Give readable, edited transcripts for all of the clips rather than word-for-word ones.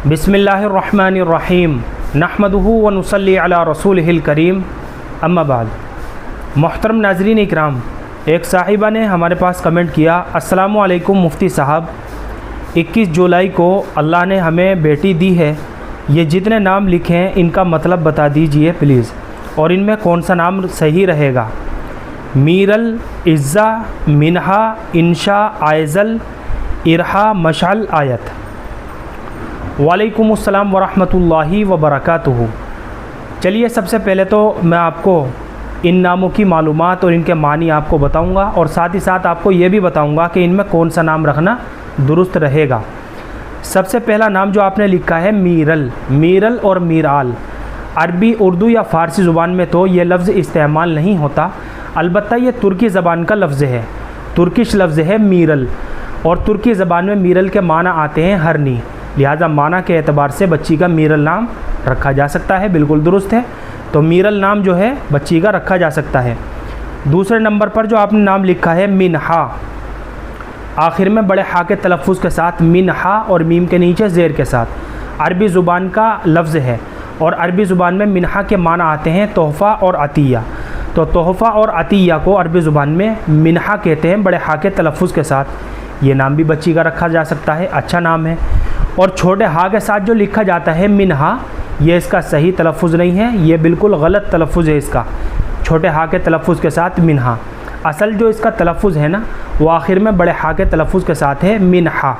बिस्मिल्लाहिर्रहमानिर्रहीम नहमदुहु व नुसल्ली अला रसूलिहिल करीम अम्मा बाद। मोहतरम नाज़रीन इकराम, एक साहिबा ने हमारे पास कमेंट किया, अस्सलामु अलैकुम मुफ्ती साहब, 21 जुलाई को अल्लाह ने हमें बेटी दी है, ये जितने नाम लिखे हैं इनका मतलब बता दीजिए प्लीज़, और इनमें कौन सा नाम सही रहेगा। मीरल, इज़्ज़ा, मिनहा, इंशा, आयज़ल, इरहा, मशाल, आयत। वालेकुम अस्सलाम वरहमतुल्लाहि वबरकातुहू। चलिए सबसे पहले तो मैं आपको इन नामों की मालूमात और इनके मानी आपको बताऊंगा, और साथ ही साथ आपको ये भी बताऊंगा कि इनमें कौन सा नाम रखना दुरुस्त रहेगा। सबसे पहला नाम जो आपने लिखा है मीरल, मीरल और मीराल, अरबी, उर्दू या फ़ारसी ज़ुबान में तो ये लफ्ज़ इस्तेमाल नहीं होता, अलबत्ता ये तुर्की ज़बान का लफ्ज़ है, तुर्किश लफ्ज़ है मीरल, और तुर्की ज़बान में मीरल के माना आते हैं हरनी, लिहाजा माना के एतबार से बच्ची का मीरल नाम रखा जा सकता है, बिल्कुल दुरुस्त है। तो मीरल नाम जो है बच्ची का रखा जा सकता है। दूसरे नंबर पर जो आपने नाम लिखा है मिनहा, आखिर में बड़े हा के तलफ़ुज़ के साथ मिनहा और मीम के नीचे ज़ेर के साथ, अरबी ज़ुबान का लफ्ज़ है, और अरबी ज़ुबान में मिनहा के माना आते हैं तोहफ़ा और अतिया। तो तोहफ़ा और अतिया को अरबी ज़ुबान में मिनहा कहते हैं, बड़े हा के तलफ़ुज़ के साथ। ये नाम भी बच्ची का रखा जा सकता है, अच्छा नाम है। और छोटे हा के साथ जो लिखा जाता है मिनहा, ये इसका सही तलफ़ुज़ नहीं है, ये बिल्कुल गलत तलफ़ुज़ है इसका, छोटे हा के तलफ़ुज़ के साथ मिनहा। असल जो इसका तलफ़ुज़ है ना, वो आखिर में बड़े हा के तलफ़ुज़ के साथ है मिनहा,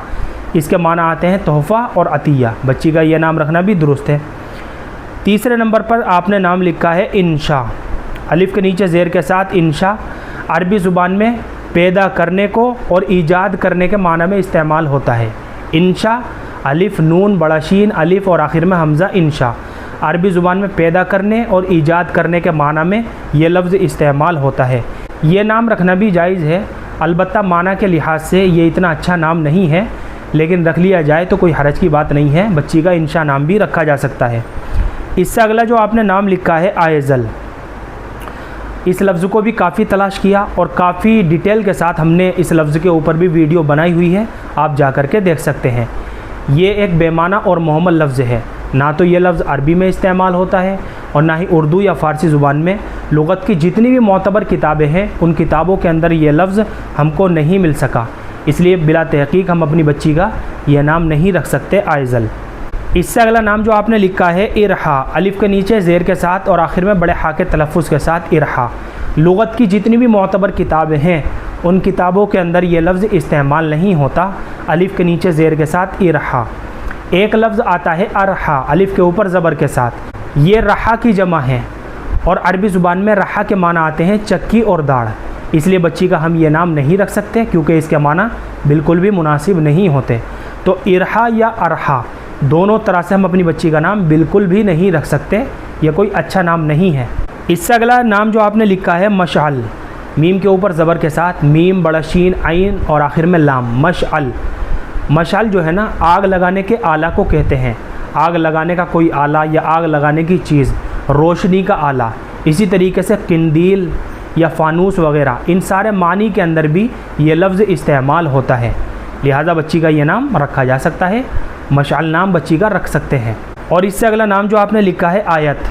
इसके माना आते हैं तोहफ़ा और अतिया। बच्ची का ये नाम रखना भी दुरुस्त है। तीसरे नंबर पर आपने नाम लिखा है इंशा, अलिफ़ के नीचे ज़ेर के साथ इंशा, अरबी ज़ुबान में पैदा करने को और ईजाद करने के माना में इस्तेमाल होता है। इंशा, अलिफ़, नून, बड़ा शीन, अलिफ़ और आखिर में हमज़ा, इंशा, अरबी ज़ुबान में पैदा करने और ईजाद करने के माना में ये लफ्ज़ इस्तेमाल होता है। ये नाम रखना भी जायज़ है, अलबत्ता माना के लिहाज से ये इतना अच्छा नाम नहीं है, लेकिन रख लिया जाए तो कोई हरज की बात नहीं है, बच्ची का इंशा नाम भी रखा जा सकता है। इससे अगला जो आपने नाम लिखा है आयज़ल, इस लफ्ज़ को भी काफ़ी तलाश किया और काफ़ी डिटेल के साथ हमने इस लफ्ज़ के ऊपर भी वीडियो बनाई हुई है, आप जा कर के देख सकते हैं। ये एक बेमाना और मुहम्मल लफ्ज़ है, ना तो ये लफ्ज़ अरबी में इस्तेमाल होता है और ना ही उर्दू या फ़ारसी ज़ुबान में। लुग़त की जितनी भी मोतबर किताबें हैं उन किताबों के अंदर ये लफ्ज़ हमको नहीं मिल सका, इसलिए बिला तहक़ीक़ हम अपनी बच्ची का यह नाम नहीं रख सकते आयज़ल। इससे अगला नाम जो आपने लिखा है इरहा, अलिफ़ के नीचे ज़ेर के साथ और आखिर में बड़े हा के तलफ़ुज़ के साथ इरहा। लुग़त की जितनी भी मोतबर किताबें हैं उन किताबों के अंदर ये लफ्ज़ इस्तेमाल नहीं होता, अलिफ़ के नीचे ज़ेर के साथ इरहा। एक लफ्ज़ आता है अरहा, अलिफ़ के ऊपर ज़बर के साथ, ये रहा की जमा है, और अरबी ज़ुबान में रहा के माना आते हैं चक्की और दाढ़, इसलिए बच्ची का हम ये नाम नहीं रख सकते क्योंकि इसके माना बिल्कुल भी मुनासिब नहीं होते। तो इरहा या अरहा दोनों तरह से हम अपनी बच्ची का नाम बिल्कुल भी नहीं रख सकते, यह कोई अच्छा नाम नहीं है। इससे अगला नाम जो आपने लिखा है मशाल, मीम के ऊपर ज़बर के साथ, मीम, बड़ा शीन, आइन और आखिर में लाम, मशाल। मशाल जो है ना, आग लगाने के आला को कहते हैं, आग लगाने का कोई आला या आग लगाने की चीज़, रोशनी का आला। इसी तरीके से किंदील या फ़ानूस वगैरह, इन सारे मानी के अंदर भी ये लफ्ज़ इस्तेमाल होता है, लिहाजा बच्ची का ये नाम रखा जा सकता है, मशाल नाम बच्ची का रख सकते हैं। और इससे अगला नाम जो आपने लिखा है आयत,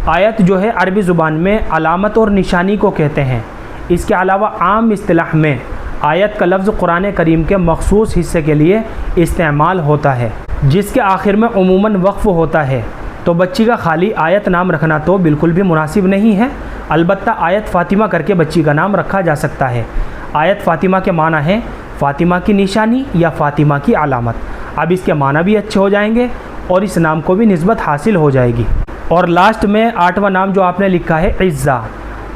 आयत जो है अरबी ज़ुबान में अलामत और निशानी को कहते हैं। इसके अलावा आम इस्तिलाह में आयत का लफ्ज़ कुरान करीम के मखसूस हिस्से के लिए इस्तेमाल होता है, जिसके आखिर में उमूमन वक्फ़ होता है। तो बच्ची का खाली आयत नाम रखना तो बिल्कुल भी मुनासिब नहीं है, अलबत्ता आयत फ़ातिमा करके बच्ची का नाम रखा जा सकता है। आयत फ़ातिमा के माना है फ़ातिमा की निशानी या फ़ातिमा की अलामत। अब इसके माना भी अच्छे हो जाएंगे और इस नाम को भी निस्बत हासिल हो जाएगी। और लास्ट में 8वां नाम जो आपने लिखा है इज़्ज़ा,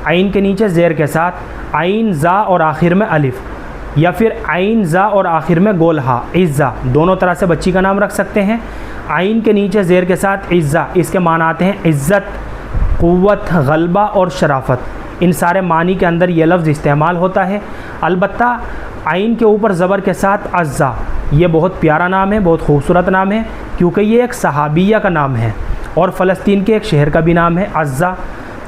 आइन के नीचे ज़ेर के साथ, आइन ज़ा और आखिर में अलिफ़, या फिर आइन ज़ा और आखिर में गोल हा, इज़्ज़ा, दोनों तरह से बच्ची का नाम रख सकते हैं। आइन के नीचे ज़ेर के साथ इज़्ज़ा, इसके माना आते हैं इज़्ज़त, क़ुव्वत, गलबा और शराफत। इन सारे मानी के अंदर ये लफ्ज़ इस्तेमाल होता है, अलबत्ता आइन के ऊपर ज़बर के साथ अज़्ज़ा, ये बहुत प्यारा नाम है, बहुत खूबसूरत नाम है, क्योंकि ये एक सहाबिया का नाम है और फ़लस्तीन के एक शहर का भी नाम है अज़्ज़ा।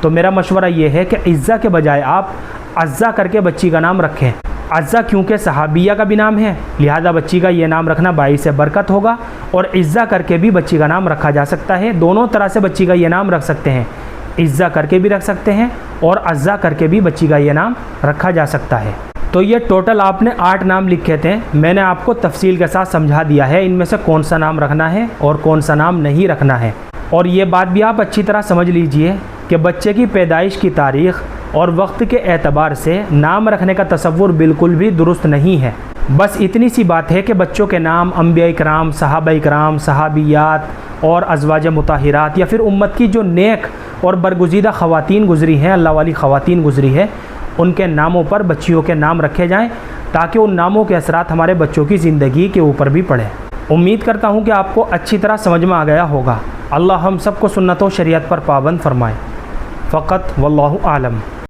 तो मेरा मशवरा ये है कि इज़्ज़ा के बजाय आप अज़्ज़ा करके बच्ची का नाम रखें। अज़्ज़ा क्योंकि सहाबिया का भी नाम है, लिहाजा बच्ची का ये नाम रखना बाइस बरकत होगा। और इज़्ज़ा करके भी बच्ची का नाम रखा जा सकता है। दोनों तरह से बच्ची का ये नाम रख सकते हैं, इज़्ज़ा करके भी रख सकते हैं और अज़्ज़ा करके भी बच्ची का ये नाम रखा जा सकता है। तो ये टोटल आपने 8 नाम लिखे थे, मैंने आपको तफसील के साथ समझा दिया है इनमें से कौन सा नाम रखना है और कौन सा नाम नहीं रखना है। और ये बात भी आप अच्छी तरह समझ लीजिए कि बच्चे की पैदाइश की तारीख़ और वक्त के एतबार से नाम रखने का तसव्वुर बिल्कुल भी दुरुस्त नहीं है। बस इतनी सी बात है कि बच्चों के नाम अंबिया इकराम, सहाबा इकराम, सहाबियात और अज़वाज मुताहिरात या फिर उम्मत की जो नेक और बरगुज़ीदा ख़वातीन गुज़री हैं, अल्लाह वाली ख़वातीन गुज़री है, उनके नामों पर बच्चियों के नाम रखे जाएं ताकि उन नामों के असरात हमारे बच्चों की ज़िंदगी के ऊपर भी पड़े। उम्मीद करता हूँ कि आपको अच्छी तरह समझ में आ गया होगा। अल्लाह हम सबको सुन्नत व शरीयत पर पाबंद फरमाए। फ़क़त वल्लाहु आलम।